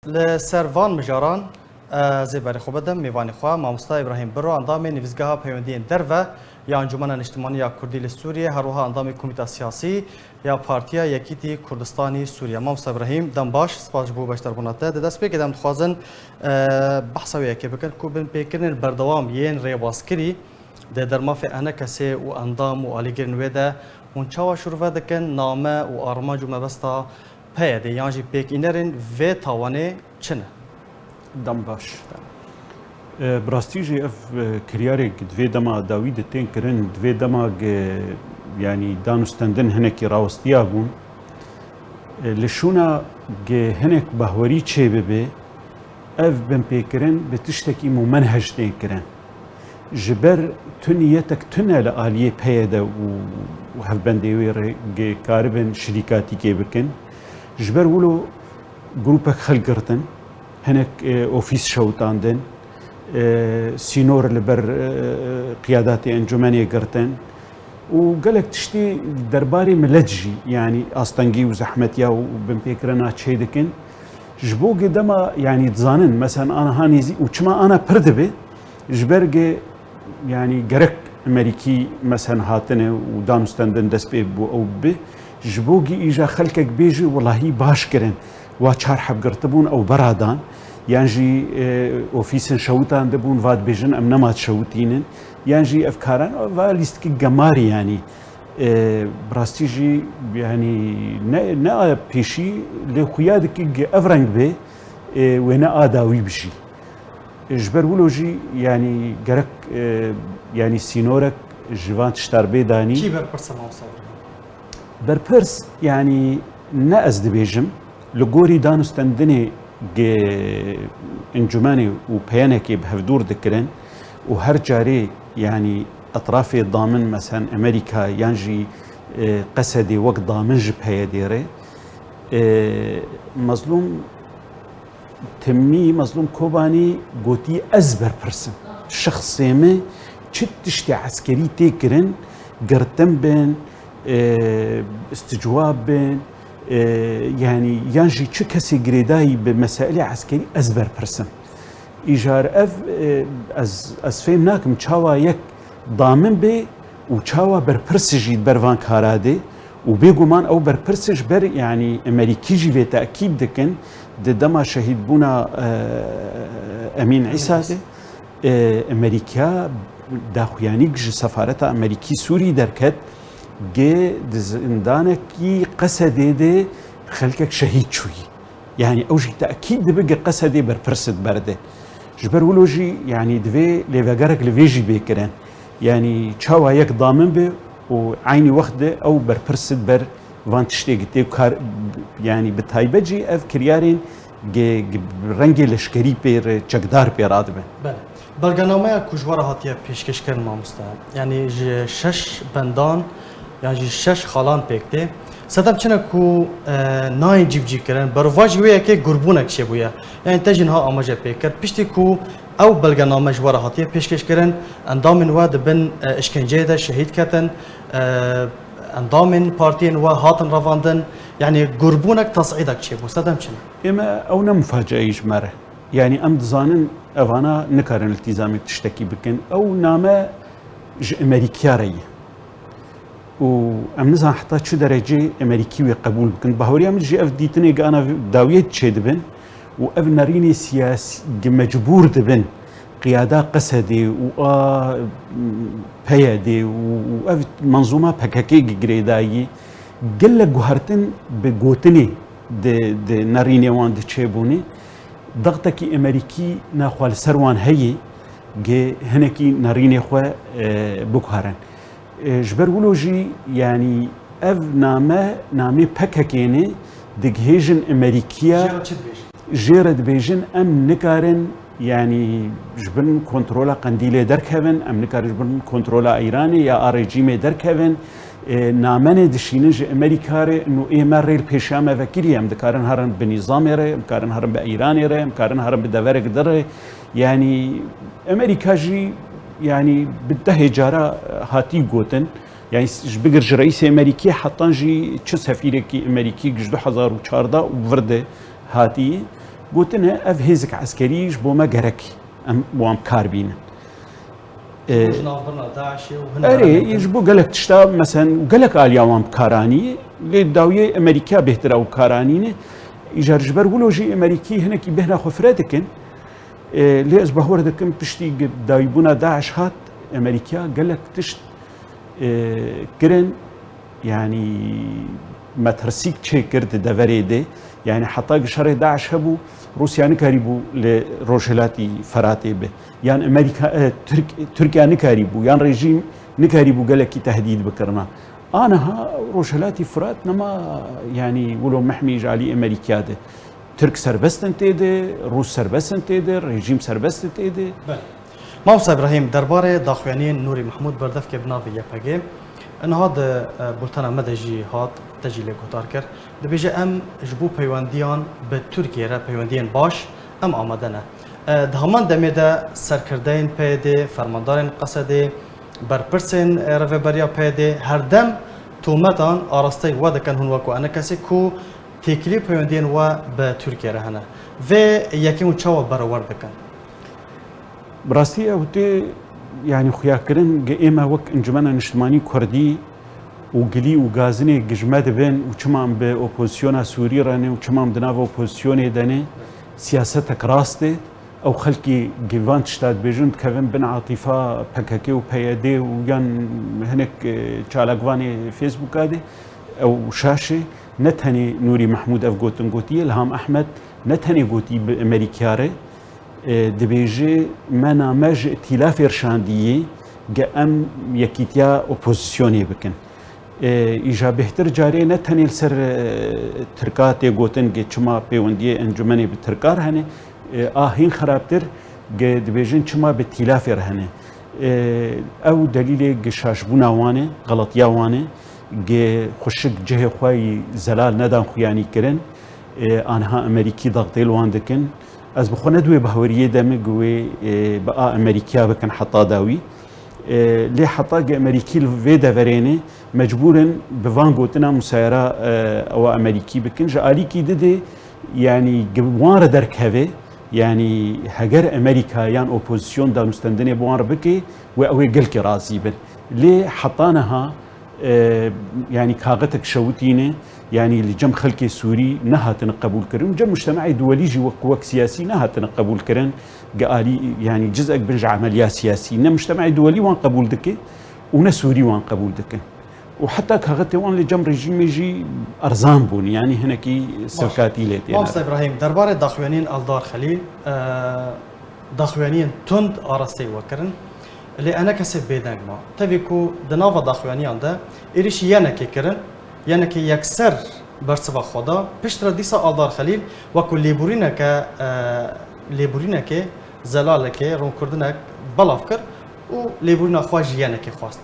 لسروان مجاران زبر خوبدم میوانی خواه ماموستا ابراهیم برو اندام نویزگاه پیوندی درو یا انجمن اجتماعی کردی لسوریه هروها اندام کمیته سیاسی یا پارتیا یکیتی کردستانی سوریه ماموستا ابراهیم دم باش سپاس بو باشتر بناته دست به کدام خوازن بحثویه که بکن کوبن پیکرن بردوام ین ریواسکری در مافی انا کسی و اندام و آلیگرن وده اون چاوا شروع دکن نامه و آرمان جمعه بستا پیاده یعنی پیک اینرن و تاوانه چنه دم باش براستیجی اف کریارک دوی دما داوید تین کرن دوی دما یعنی دانستندن هنکی راوستیا بون لشونا هنک بهوری چه ببه اف بن پیکرن بتشتکی ممنهج تین کرن جبر تنیتک تنه لآلیه پیاده و هفبندیوی کاربن شریکاتی که بکن جبر ولو گروپک خلقرتن هناك اوفيس شوطاندن سينور لبر قيادات انجمنيه قرتن وقالك تشتي درباري ملجي يعني استنجي وزحمتيا وبن بيكرنا تشيدكن جبو قدما يعني تزانن مثلا انا هانيزي وشما انا بردبه جبرجي يعني قرك امريكي مثلا هاتنه ودانستندن دسبي بو او به جبوجي اجا خلكك بيجي والله باش كرن وچار حب قرتبون او برادان يعني اوفيسن شوتان دبون واد بيجن ام نمات شوتينن يعني افكارن واليستكي جماري يعني براستيجي يعني نا بيشي لخيادك افرنج به ونا اداوي بشي جبر ولوجي يعني قرك يعني سينورك جوان تشتربي داني كي بربرس موصل بربرس يعني ناز دبيجم لغوري دانستندني انجماني وبيانكي بهفدور ذكرن وهر جاري يعني اطراف الضامن مثلا امريكا ينجي قسدي وقت ضامن جبهه ديري مظلوم تمي مظلوم كوباني قوتي ازبر برسن شخص ما تشتي عسكري تكرن قرتن بين استجواب بين يعني ينجي چه كسي جريداي بمسائل عسكري ازبر برسن ايجار اف از فهم ناكم چاوا يك ضامن بي وچاوا برپرسجي بروان كارادي وبيگومان او برپرسج بر يعني امريكي جي في تاكيد دكن دما شهيد بونا امين عيسى امريكا داخوانيك سفارة امريكي سوري دركت جي زندانكي قصدي دي خلكك شهيد شوي يعني اوجي تاكيد بقى قصدي بربرسد برده جبر ولوجي يعني دفي ليفاغارك لفيجي بيكران يعني تشاوا يك ضامن به وعيني وخده او بربرسد بر وان تشتيغتي يعني بتايبجي اف كريارين رنگي لشكري بير چقدار بيراد بن بله بلغنامه کجوار هاتیه پیشکش کردن ماموستا یعنی شش بندان يعني شش خالان بيكتي سدم چنه کو ناي جيب جي كرن برواج ويا كي قربونك شي بويا يعني تجنها اماجه بيكر بيشتي کو او بلغنامه جوار هاتيه پیشکش كرن اندامن واد بن اشكنجه ده شهيد كتن اندامن بارتين و هاتن رواندن يعني قربونك تصعيدك شي بو سدم چنه اما او نمفاجئ يجمره يعني ام دزانن اوانا نكارن التزامك تشتكي بكن او نامه امريكياري وام نزان حتى شو درجه امريكي قبول بكن بهوريا من جي اف ديتني انا داويت تشدبن واف ناريني سياسي مجبور دبن قياده قسدي و بيادي واف منظومه بكاكي جريداي قال جوهرتن بغوتني د ناريني وان تشيبوني ضغطك امريكي ناخوال سروان هي جي هنكي ناريني خو بوكهرن جبر ولوجي يعني اف نامي بكاكيني دجهيجن امريكيه جيرد بيجن ام نكارن يعني جبن كنترولا قنديله دركهن ام نكارن جبن كنترولا ايراني يا ريجيمي دركهن نامنه دشينج امريكاري انه ايمر البيشامه فكري ام دكارن هرن بنظام ري ام كارن هرن بايراني ري ام كارن هرن بدورك در يعني امريكا جي يعني بده جارة هاتي قوتن يعني بقرج رئيس امريكي حطان جي تشو سفيركي امريكي جدو 2014 وورده هاتي گوتنە ئەف هێزك عسکەریش بۆ مە گەرەکی ئەم وام کاربینن ئەرێ ئیش بۆ گەلک تشتا مەسەن گەلک ئالیاوان کارانی لێ داویە ئەمریکا بهترا و کارانینە ئیژارژبەر وڵۆژی ئەمریکی هەنێکی بهنا خۆفرە دەکەن لێ ئەس بەهۆر دەکەم پشتی داویبوونا داعش هات ئەمریکا گەلک تشت کرن يعني مترسيك تشي كرد دفريدي يعني حتى شر داعش هبو روسيا نكاريبو لروجلاتي فراتي به يعني امريكا تركيا نكاريبو يعني ريجيم نكاريبو قالك تهديد بكرنا انا روجلاتي فرات نما يعني ولو محمي جالي امريكا ده ترك سربستن تيدي روس سربستن تيدي ريجيم سربستن تيدي ماموستا ابراهيم درباره داخوانين نوري محمود بردف كبنافي يبهجي ان هذا بولتانا مدجي هات تجي لك وتاركر دبيجي ام جبو بيوانديان بتركيا را بيوانديان باش ام آمدنه دهمان دميدا سرکردین پیده فرماندارن قصده برپرسن رهبریا پیده هر دم تومتان آراسته و دکن هون وکو انا کسی کو تکلی پیوندین و به ترکیه رهنه و یکیمو چاو برآورد دکن براستی اوتی يعني خويا كرن إما وك إنجمنا نجتماني كردي وقلي وغازني جماد بين وشمام بأوبوزيونا سوري راني وشمام دناف أوبوزيوني داني سياستك راسته أو خلقي جيفان تشتاد بيجون كفن بن عاطفة بكاكي وبيادي ويان هناك تشالقواني فيسبوك هذه أو شاشة نتهني نوري محمود أفغوتن غوتي الهام أحمد نتهني غوتي بأمريكاري دبيجي منا مج ائتلاف ارشاندية ام يكيتيا اوبوزيسيوني بكن ايجا بهتر جاري نتهني السر تركات يغوتن چما بيونديه انجمني بتركار هني هين خرابتر دبيجن چما بائتلاف رهنه او دليل شاشبونا وانه غلطيا وانه خوشك جه خوي زلال ندان خوياني كرن انها امريكي ضغطيل واندكن از بخونه دوی بهوریه دم گوی با امریکا بکن حتی داوی لی حتی امریکی لوی دورینه مجبورن بوان گوتنا مسایره او امریکی بکن جالی کی دده يعني جوار دركهوه يعني هجر امريكا يعني اوبوزيسيون دا مستندني بوار بكي واوي قلك راسي بن لي حطانها يعني كاغتك شوتينه يعني اللي جم خلقي سوري نهاتن قبول كرن جم مجتمعي دولي جي وقوك سياسي نهاتن قبول كرن قالي يعني جزء برج عمليات سياسي نا مجتمعي دولي وان قبول دكي ونا سوري وان قبول دكي وحتى كاغتي وان اللي جم ريجيم يجي ارزان بون يعني هناكي سركاتي ليتي ماموستا ابراهيم درباره داخوانين الدار خليل داخوانين تند ارستي وكرن اللي انا كسب بيدنگ ما تبيكو دناوا داخوانيان ده ايريش يانكي كرن يانكي يكسر برسوا خدا پشترا ديسا الدار خليل وكو ليبورينك زلالك رون كردنك بلافكر و ليبورينا خواج يانكي خواست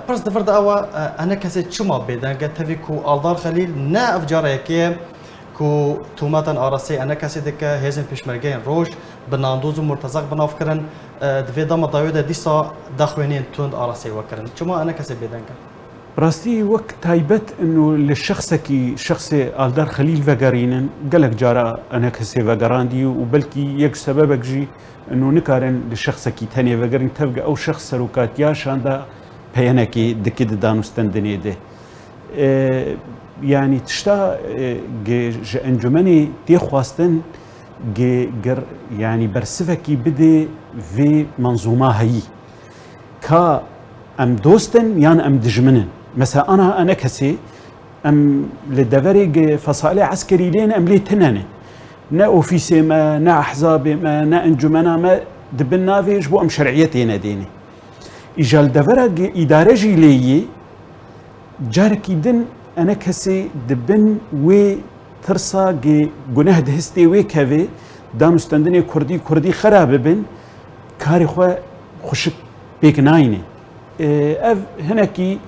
پرس دفرد اوا انا كسب چما بيدنگ تبيكو الدار خليل نا افجاريكي كو توماتن آراسي انا كسي دك هيزن پشمرگين روش بناندوز و مرتزق بناف کرن دوی دام داویده دیسا داخوانین تند آراسي وكرن چما انا كسي بيدنگ براستي وقت تايبت انه للشخصكي شخص الدار خليل فقارينن قالك جارا انا كسي فقاراندي وبلكي يك سببك جي انه نكارن للشخصكي تاني فقارين تبقى او شخص سروكات يا شاندا بيانكي دكيد دانو ستندني ده يعني تشتا انجمني تي خواستن يعني برسفكي بدي في منظومه هي كا ام دوستن يعني ام دجمنن مثلا انا كسي ام للدفرق فصائل عسكري لين ام لي تنانه نا اوفيسي ما نا احزاب ما نا انجمنا ما دبنا فيش بو ام شرعيتي نديني اجا الدفرق اداره جي لي جاركي دن انا كسي دبن و ترسا جناه دهستي و كافي دانستندني كردي خراب بن كاري خو خوشك بيك نايني اف هناكي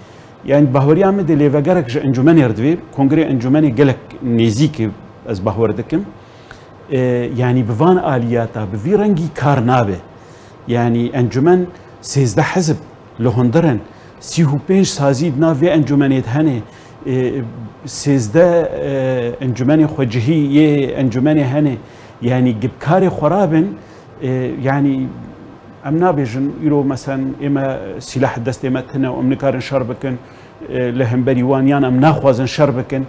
يعني بهوريا مد لي فغرك انجمن يردوي كونغري انجمني قالك نيزيك از بهور دكم يعني بفان الياتا بفي رنجي كارنابه يعني انجمن 13 حزب لهندرن 35 سازيد نافي انجمنيت هني 16 انجمني خوجهي انجمني هني يعني جبكاري خرابن يعني ام نابجن يرو مثلا اما سلاح الدست اما تنا وام نكارن شربكن لهم بريوانيان ام ناخوازن شربكن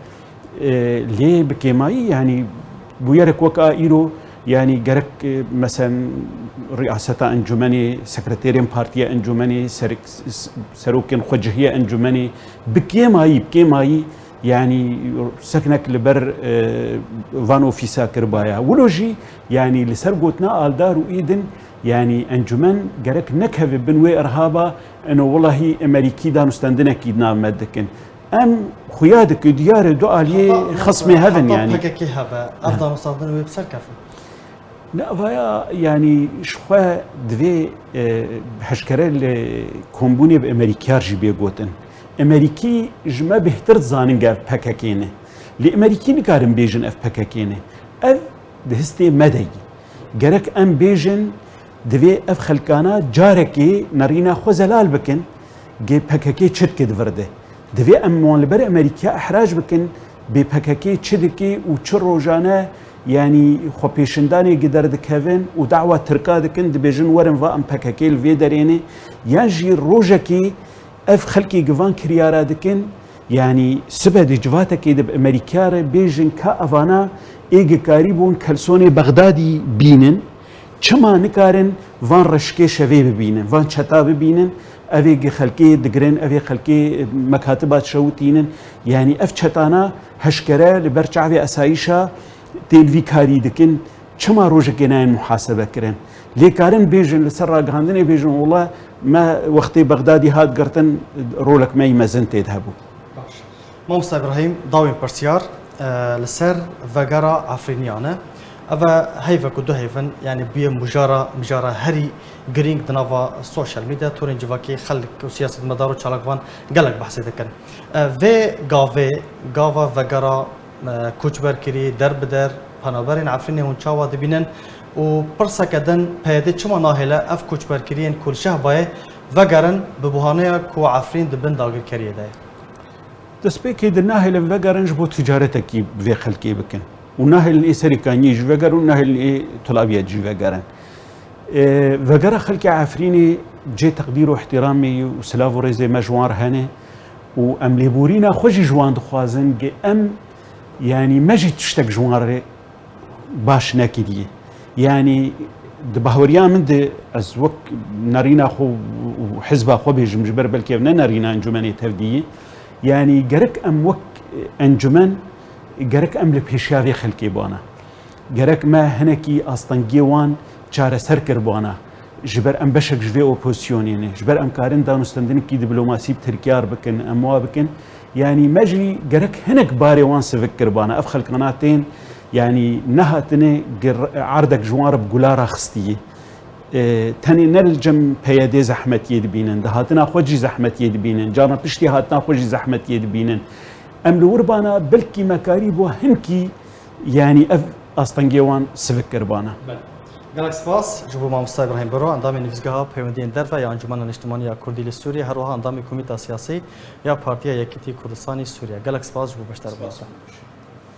ليه بكيماي يعني بويرك وكا ايرو يعني جرك مثلا رئاسة انجمني سكرتيرين بارتيا انجمني سروكن خجهية انجمني بكيماي يعني سكنك لبر فانو في ساكر بايا ولوجي يعني لسرقوتنا آلدار وإيدن يعني انجمن جرك نكهف بنوي ارهابا انه والله امريكي دانو ستاندنا كيدنا مدكن ام خيادك ديار دو الي خصمي هذن يعني حقك هبا افضل مصادر ويبسر كفن لا فيا يعني شخوا دوي بحشكره كومبوني بامريكار جي بيغوتن امريكي جما بهتر زانن قاف بكاكينه لامريكي نكارن بيجن اف بكاكينه اف دهستي مدي جرك ام بيجن دوی اف خلکانا جارکی نرینا خو زلال بکن گی پککی چد کد ورده دوی ام مولبر امریکا احراج بکن به پککی چد کی و چر روزانه يعني خو پیشندانی گدرد کوین و دعوه ترکا دکن دبیجن ورن و ام پککی الوی درینه یانجی روزکی اف خلکی گوان کریارا دکن يعني سبب جواتك دب امريكا بيجن كافانا ايج كاريبون كلسوني بغدادي بينن چما نکارن وان رشکه شوی ببینن وان چتا ببینن اوی خلکی دگرن اوی خلکی مکاتبات شوتینن یعنی اف چتانا هشکره لبرچعوی اسایشا تلوی کاری دکن چما روژه گناین محاسبه کرن لیکارن بیجن لسر راگهاندن بیجن والله ما وقتی بغدادی هاد گرتن رولک مای مزن تیدهبو مامستا ابراهیم داوین پرسیار لسر وگرا عفرینیانه أبا هيفا كدو هيفن يعني بيا مجارة هري جرينج دنافا سوشيال ميديا تورين جواكي خلق وسياسة مدارو تشالقوان قالك بحثي دكن في غافا فقرا كوچبر كري در بدر پنابرين عفريني هون چاوا دبينن و پرسا كدن پيده چما ناهلا اف كوچبر كريين كل شه باي وقرن ببهانه كو عفرين دبن داغر كريه ده تسبيكي دناهلا وقرن جبو تجارتكي في خلقي بكن ونهل إسرائيلي جوجر ونهل طلابية جوجرن وجرا خلك عفريني جي تقدير واحترامي وسلاف ورزي مجوار هني وأمليبورينا خوش جوان دخوازن جي أم يعني ما جي تشتك جوار باش ناكدي يعني دبهوريا من دي أزوك نارينا خو وحزب خو بيجم جبر بلكي نارينا أنجمني تفدي يعني جرك أم وك أنجمن جرك أمل بيشافي خلقي بانا جرك ما هنكي أصلاً وان چاره سر كربانا جبر أم بشك جوي أوبوزيونيني جبر أم كارن دانستندن كي دبلوماسي بتركيار بكن أموا بكن يعني مجري جرك هنك باري وان سفك كربانا أفخل قناتين يعني نهاتني عردك جوار بقولارا خستيه تاني نرجم بيادي زحمة يد بينن دهاتنا خوجي زحمة يد بينن جانا بشتي هاتنا خوجي زحمة يد بينن ام لوربانا بلكي مكاريب وهنكي يعني اف استنجيوان سفك كربانا قالك سپاس جبو مامستا ابراهیم برو اندام نویزگاه پیوندی درو یا انجمن اجتماعی کردی سوریه هر وها اندام کمیته سیاسی یا پارتی یکیتی کردستانی سوریه قالك سپاس جبو بشتر باز